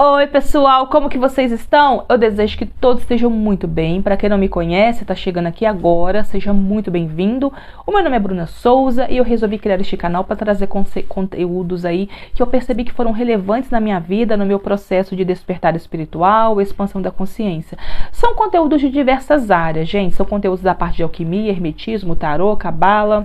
Oi pessoal, como que vocês estão? Eu desejo que todos estejam muito bem. Para quem não me conhece, tá chegando aqui agora, seja muito bem-vindo. O meu nome é Bruna Souza e eu resolvi criar este canal para trazer conteúdos aí que eu percebi que foram relevantes na minha vida, no meu processo de despertar espiritual, expansão da consciência. São conteúdos de diversas áreas, gente. São conteúdos da parte de alquimia, hermetismo, tarô, cabala,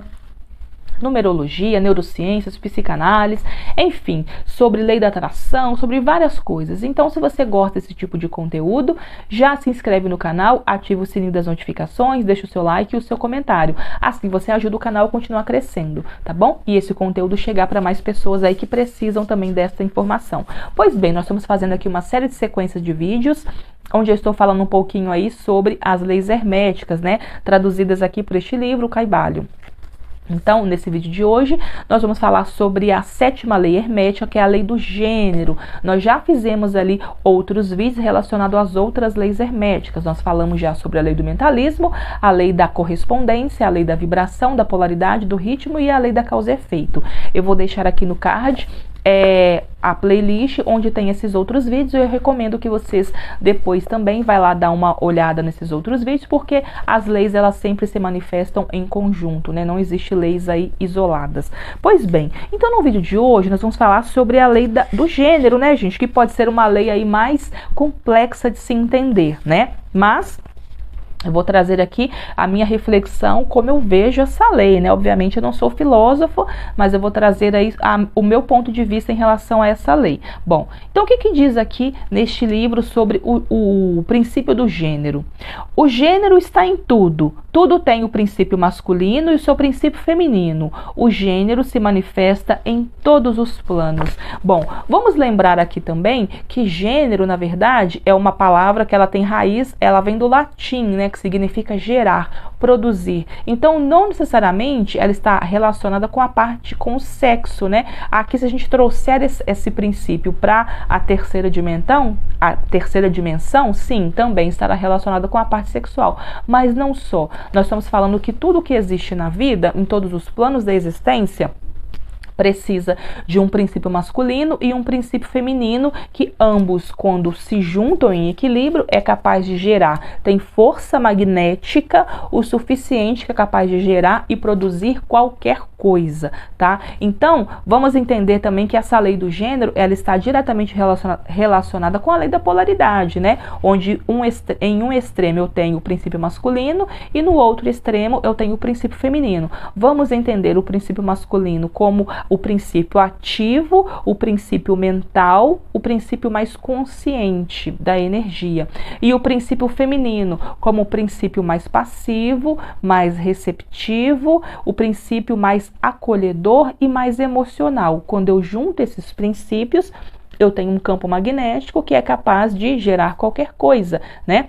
numerologia, neurociências, psicanálise, enfim, sobre lei da atração, sobre várias coisas. Então, se você gosta desse tipo de conteúdo, já se inscreve no canal, ativa o sininho das notificações, deixa o seu like e o seu comentário. Assim você ajuda o canal a continuar crescendo, tá bom? E esse conteúdo chegar para mais pessoas aí que precisam também dessa informação. Pois bem, nós estamos fazendo aqui uma série de sequências de vídeos onde eu estou falando um pouquinho aí sobre as leis herméticas, né? Traduzidas aqui por este livro, o Caibalho. Então, nesse vídeo de hoje, nós vamos falar sobre a 7ª lei hermética, que é a lei do gênero. Nós já fizemos ali outros vídeos relacionados às outras leis herméticas. Nós falamos já sobre a lei do mentalismo, a lei da correspondência, a lei da vibração, da polaridade, do ritmo e a lei da causa e efeito. Eu vou deixar aqui no card a playlist onde tem esses outros vídeos. Eu recomendo que vocês depois também vai lá dar uma olhada nesses outros vídeos, porque as leis elas sempre se manifestam em conjunto, né? Não existe leis aí isoladas. Pois bem, então no vídeo de hoje nós vamos falar sobre a lei do gênero, né, gente? Que pode ser uma lei aí mais complexa de se entender, né? Mas eu vou trazer aqui a minha reflexão, como eu vejo essa lei, né? Obviamente eu não sou filósofo, mas eu vou trazer aí o meu ponto de vista em relação a essa lei. Bom, então o que diz aqui neste livro sobre o princípio do gênero? O gênero está em tudo. Tudo tem o princípio masculino e o seu princípio feminino. O gênero se manifesta em todos os planos. Bom, vamos lembrar aqui também que gênero, na verdade, é uma palavra que ela tem raiz, ela vem do latim, né? Que significa gerar, produzir. Então, não necessariamente ela está relacionada com a parte, com o sexo, né? Aqui, se a gente trouxer esse princípio para a terceira dimensão, sim, também estará relacionada com a parte sexual. Mas não só. Nós estamos falando que tudo que existe na vida, em todos os planos da existência, precisa de um princípio masculino e um princípio feminino, que ambos, quando se juntam em equilíbrio, é capaz de gerar, tem força magnética o suficiente que é capaz de gerar e produzir qualquer coisa, tá? Então, vamos entender também que essa lei do gênero, ela está diretamente relacionada com a lei da polaridade, né? Onde em um extremo eu tenho o princípio masculino e no outro extremo eu tenho o princípio feminino. Vamos entender o princípio masculino como o princípio ativo, o princípio mental, o princípio mais consciente da energia. E o princípio feminino como o princípio mais passivo, mais receptivo, o princípio mais acolhedor e mais emocional. Quando eu junto esses princípios, eu tenho um campo magnético que é capaz de gerar qualquer coisa, né?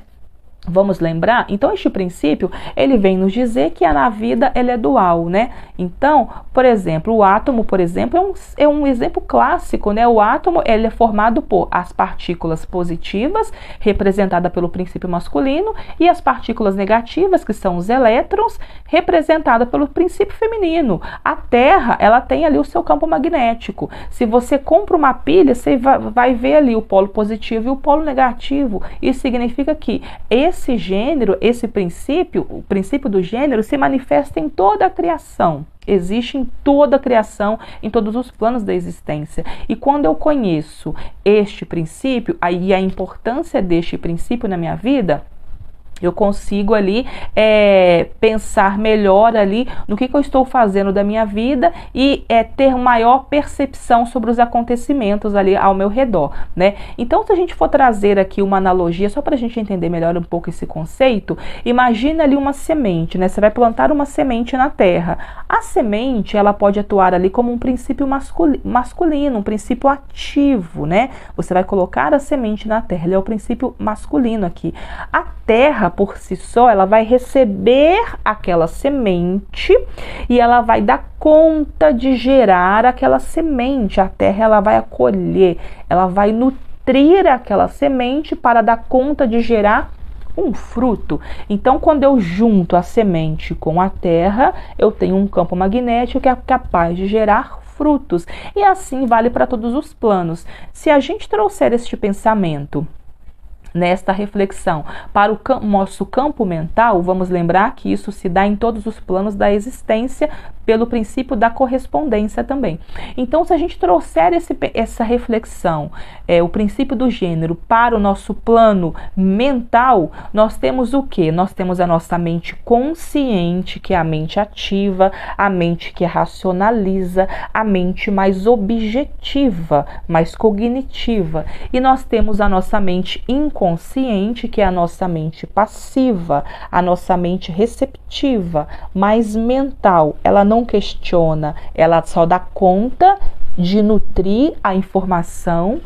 Vamos lembrar? Então, este princípio, ele vem nos dizer que na vida ele é dual, né? Então, por exemplo, o átomo, por exemplo, é um exemplo clássico, né? O átomo, ele é formado por as partículas positivas, representada pelo princípio masculino, e as partículas negativas, que são os elétrons, representada pelo princípio feminino. A Terra, ela tem ali o seu campo magnético. Se você compra uma pilha, você vai ver ali o polo positivo e o polo negativo. Isso significa que esse gênero, esse princípio, o princípio do gênero, se manifesta em toda a criação. Existe em toda a criação, em todos os planos da existência. E quando eu conheço este princípio, aí a importância deste princípio na minha vida, eu consigo ali pensar melhor ali no que eu estou fazendo da minha vida e ter maior percepção sobre os acontecimentos ali ao meu redor, né? Então, se a gente for trazer aqui uma analogia, só para a gente entender melhor um pouco esse conceito, imagina ali uma semente, né? Você vai plantar uma semente na terra. A semente, ela pode atuar ali como um princípio masculino, um princípio ativo, né? Você vai colocar a semente na terra, ele é o princípio masculino aqui. A terra, por si só, ela vai receber aquela semente e ela vai dar conta de gerar aquela semente. A terra, ela vai acolher, ela vai nutrir aquela semente para dar conta de gerar um fruto. Então, quando eu junto a semente com a terra, eu tenho um campo magnético que é capaz de gerar frutos. E assim vale para todos os planos. Se a gente trouxer este pensamento nesta reflexão para o nosso campo mental, vamos lembrar que isso se dá em todos os planos da existência pelo princípio da correspondência também. Então, se a gente trouxer essa reflexão, o princípio do gênero para o nosso plano mental, nós temos o quê? Nós temos a nossa mente consciente, que é a mente ativa, a mente que racionaliza, a mente mais objetiva, mais cognitiva. E nós temos a nossa mente inconsciente, que é a nossa mente passiva, a nossa mente receptiva, mais mental. Ela não questiona, ela só dá conta de nutrir a informação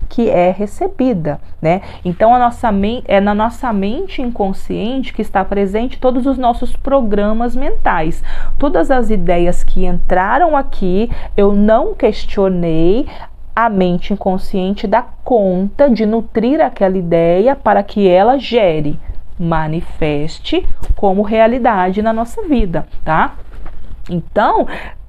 que é recebida, né? Então é na nossa mente inconsciente que está presente todos os nossos programas mentais. Todas as ideias que entraram aqui, eu não questionei, a mente inconsciente dá conta de nutrir aquela ideia para que ela gere, manifeste como realidade na nossa vida, tá? Então,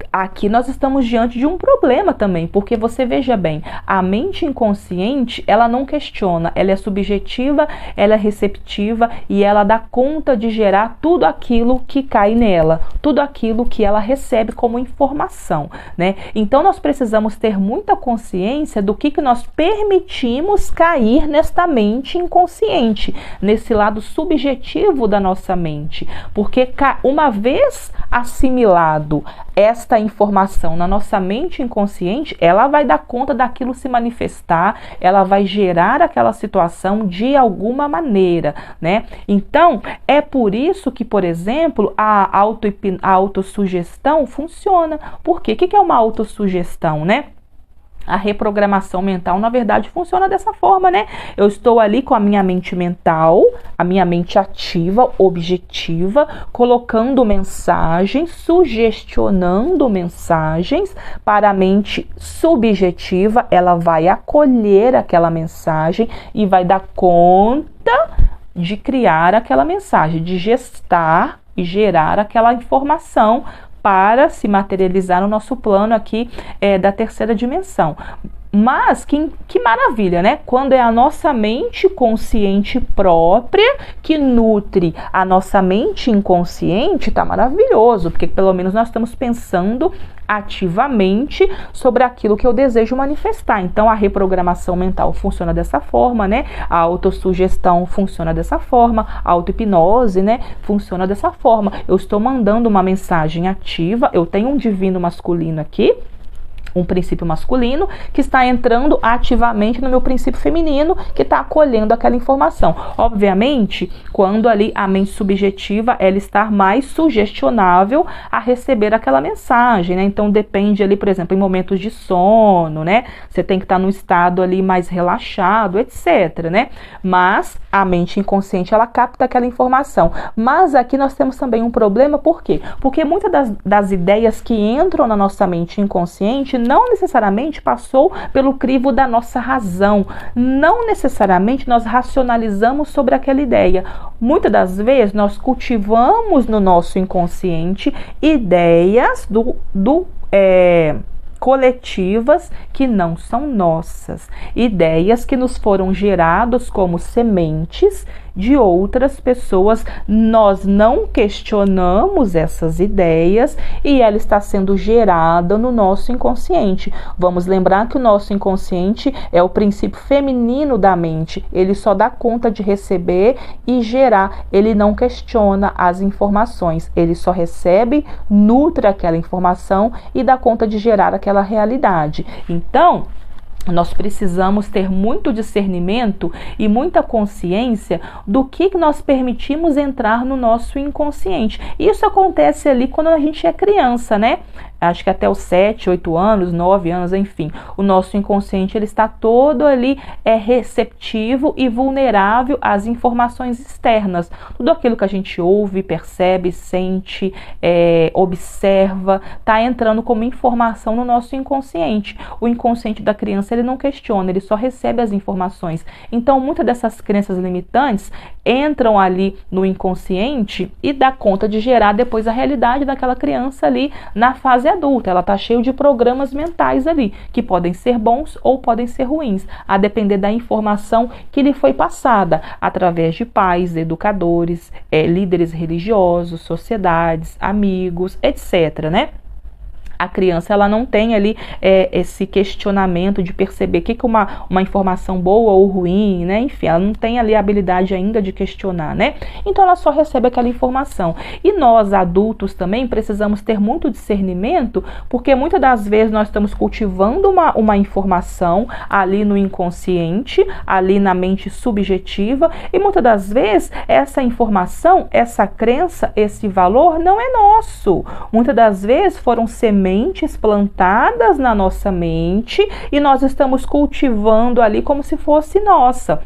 aqui nós estamos diante de um problema também, porque você veja bem, a mente inconsciente, ela não questiona, ela é subjetiva, ela é receptiva e ela dá conta de gerar tudo aquilo que cai nela, tudo aquilo que ela recebe como informação, né? Então nós precisamos ter muita consciência do que nós permitimos cair nesta mente inconsciente, nesse lado subjetivo da nossa mente, porque uma vez assimilado esta informação na nossa mente inconsciente, ela vai dar conta daquilo se manifestar, ela vai gerar aquela situação de alguma maneira, né? Então, é por isso que, por exemplo, a autossugestão funciona. Por quê? O que é uma autossugestão, né? A reprogramação mental, na verdade, funciona dessa forma, né? Eu estou ali com a minha mente mental, a minha mente ativa, objetiva, colocando mensagens, sugestionando mensagens para a mente subjetiva. Ela vai acolher aquela mensagem e vai dar conta de criar aquela mensagem, de gestar e gerar aquela informação para se materializar no nosso plano aqui da terceira dimensão. Mas que maravilha, né? Quando é a nossa mente consciente própria que nutre a nossa mente inconsciente, tá maravilhoso, porque pelo menos nós estamos pensando ativamente sobre aquilo que eu desejo manifestar. Então a reprogramação mental funciona dessa forma, né? A autossugestão funciona dessa forma, a auto-hipnose, né, funciona dessa forma. Eu estou mandando uma mensagem ativa, eu tenho um divino masculino aqui, um princípio masculino que está entrando ativamente no meu princípio feminino, que está acolhendo aquela informação. Obviamente, quando ali a mente subjetiva, ela está mais sugestionável a receber aquela mensagem, né? Então depende ali, por exemplo, em momentos de sono, né? Você tem que estar num estado ali mais relaxado, etc, né? Mas a mente inconsciente, ela capta aquela informação. Mas aqui nós temos também um problema, por quê? Porque muitas das ideias que entram na nossa mente inconsciente não necessariamente passou pelo crivo da nossa razão. Não necessariamente nós racionalizamos sobre aquela ideia. Muitas das vezes nós cultivamos no nosso inconsciente ideias coletivas que não são nossas, ideias que nos foram geradas como sementes de outras pessoas. Nós não questionamos essas ideias e ela está sendo gerada no nosso inconsciente. Vamos lembrar que o nosso inconsciente é o princípio feminino da mente. Ele só dá conta de receber e gerar. Ele não questiona as informações. Ele só recebe, nutre aquela informação e dá conta de gerar aquela realidade. Então, nós precisamos ter muito discernimento e muita consciência do que nós permitimos entrar no nosso inconsciente. Isso acontece ali quando a gente é criança, né? Acho que até os 7, 8 anos, 9 anos, enfim. O nosso inconsciente, ele está todo ali receptivo e vulnerável às informações externas. Tudo aquilo que a gente ouve, percebe, sente, observa, está entrando como informação no nosso inconsciente. O inconsciente da criança, ele não questiona, ele só recebe as informações. Então, muitas dessas crenças limitantes entram ali no inconsciente e dá conta de gerar depois a realidade daquela criança ali na fase fase adulta, ela tá cheia de programas mentais ali, que podem ser bons ou podem ser ruins, a depender da informação que lhe foi passada, através de pais, educadores, líderes religiosos, sociedades, amigos, etc, né? A criança, ela não tem ali esse questionamento de perceber o que é uma informação boa ou ruim, né? Enfim, ela não tem ali a habilidade ainda de questionar, né? Então, ela só recebe aquela informação. E nós, adultos, também precisamos ter muito discernimento, porque muitas das vezes nós estamos cultivando uma informação ali no inconsciente, ali na mente subjetiva, e muitas das vezes essa informação, essa crença, esse valor não é nosso. Muitas das vezes foram sementes plantadas na nossa mente e nós estamos cultivando ali como se fosse nossa,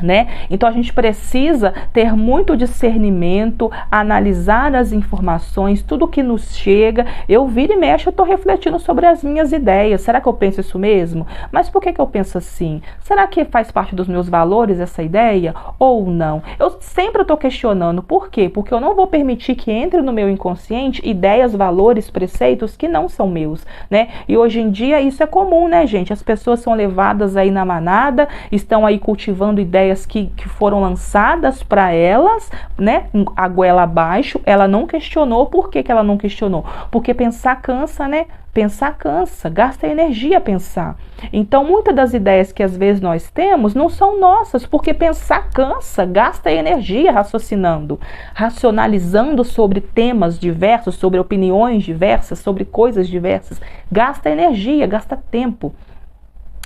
né? Então a gente precisa ter muito discernimento, analisar as informações, tudo que nos chega. Eu viro e mexo, eu estou refletindo sobre as minhas ideias. Será que eu penso isso mesmo? Mas por que eu penso assim? Será que faz parte dos meus valores essa ideia ou não? Eu sempre estou questionando. Por quê? Porque eu não vou permitir que entre no meu inconsciente ideias, valores, preceitos que não são meus, né? E hoje em dia isso é comum, né, gente? As pessoas são levadas aí na manada, estão aí cultivando ideias que foram lançadas para elas, né, a goela abaixo. Ela não questionou. Por que ela não questionou? Porque pensar cansa, né? Pensar cansa, gasta energia pensar. Então, muitas das ideias que às vezes nós temos não são nossas, porque pensar cansa, gasta energia raciocinando, racionalizando sobre temas diversos, sobre opiniões diversas, sobre coisas diversas. Gasta energia, gasta tempo.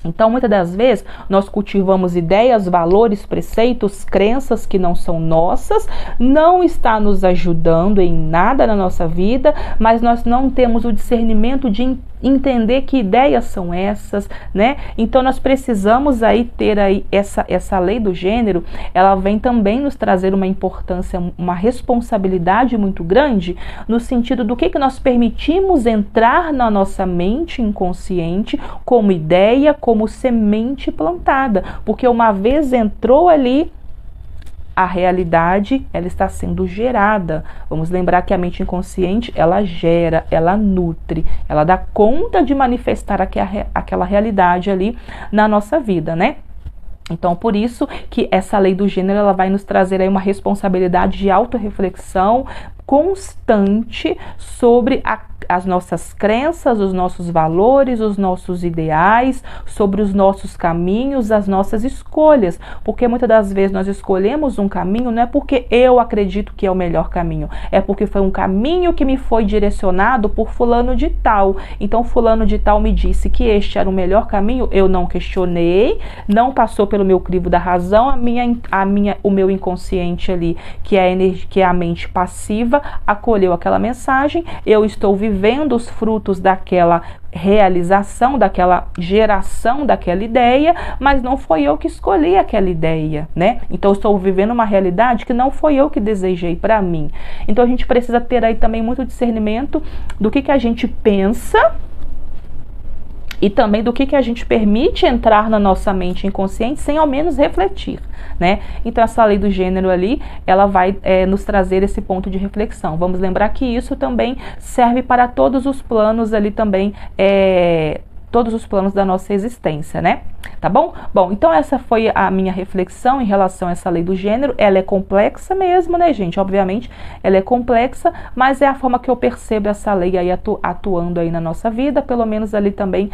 Então, muitas das vezes, nós cultivamos ideias, valores, preceitos, crenças que não são nossas, não está nos ajudando em nada na nossa vida, mas nós não temos o discernimento de entender que ideias são essas, né? Então, nós precisamos aí ter aí essa lei do gênero, ela vem também nos trazer uma importância, uma responsabilidade muito grande, no sentido do que nós permitimos entrar na nossa mente inconsciente como ideia, como semente plantada, porque uma vez entrou ali, a realidade, ela está sendo gerada. Vamos lembrar que a mente inconsciente, ela gera, ela nutre, ela dá conta de manifestar aquela realidade ali na nossa vida, né? Então, por isso que essa lei do gênero, ela vai nos trazer aí uma responsabilidade de autorreflexão constante sobre as nossas crenças, os nossos valores, os nossos ideais, sobre os nossos caminhos, as nossas escolhas. Porque muitas das vezes nós escolhemos um caminho, não é porque eu acredito que é o melhor caminho, é porque foi um caminho que me foi direcionado por fulano de tal. Então, fulano de tal me disse que este era o melhor caminho, eu não questionei, não passou pelo meu crivo da razão, o meu inconsciente ali, que é a mente passiva, acolheu aquela mensagem, eu estou vivendo os frutos daquela realização, daquela geração daquela ideia, mas não foi eu que escolhi aquela ideia, né? Então eu estou vivendo uma realidade que não foi eu que desejei para mim. Então a gente precisa ter aí também muito discernimento do que a gente pensa e também do que a gente permite entrar na nossa mente inconsciente sem ao menos refletir, né? Então essa lei do gênero ali, ela vai nos trazer esse ponto de reflexão. Vamos lembrar que isso também serve para todos os planos ali também, todos os planos da nossa existência, né? Tá bom? Bom, então essa foi a minha reflexão em relação a essa lei do gênero. Ela é complexa mesmo, né, gente? Obviamente, ela é complexa, mas é a forma que eu percebo essa lei aí atuando aí na nossa vida, pelo menos ali também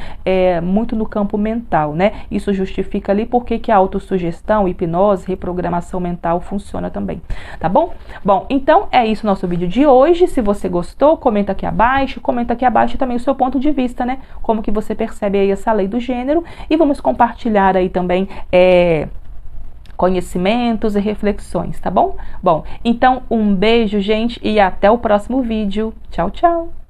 muito no campo mental, né? Isso justifica ali porque que a autossugestão, hipnose, reprogramação mental funciona também, tá bom? Bom, então é isso o nosso vídeo de hoje. Se você gostou, comenta aqui abaixo também o seu ponto de vista, né? Como que você percebe aí essa lei do gênero, e vamos compartilhar aí também conhecimentos e reflexões, tá bom? Bom, então um beijo, gente, e até o próximo vídeo. Tchau, tchau!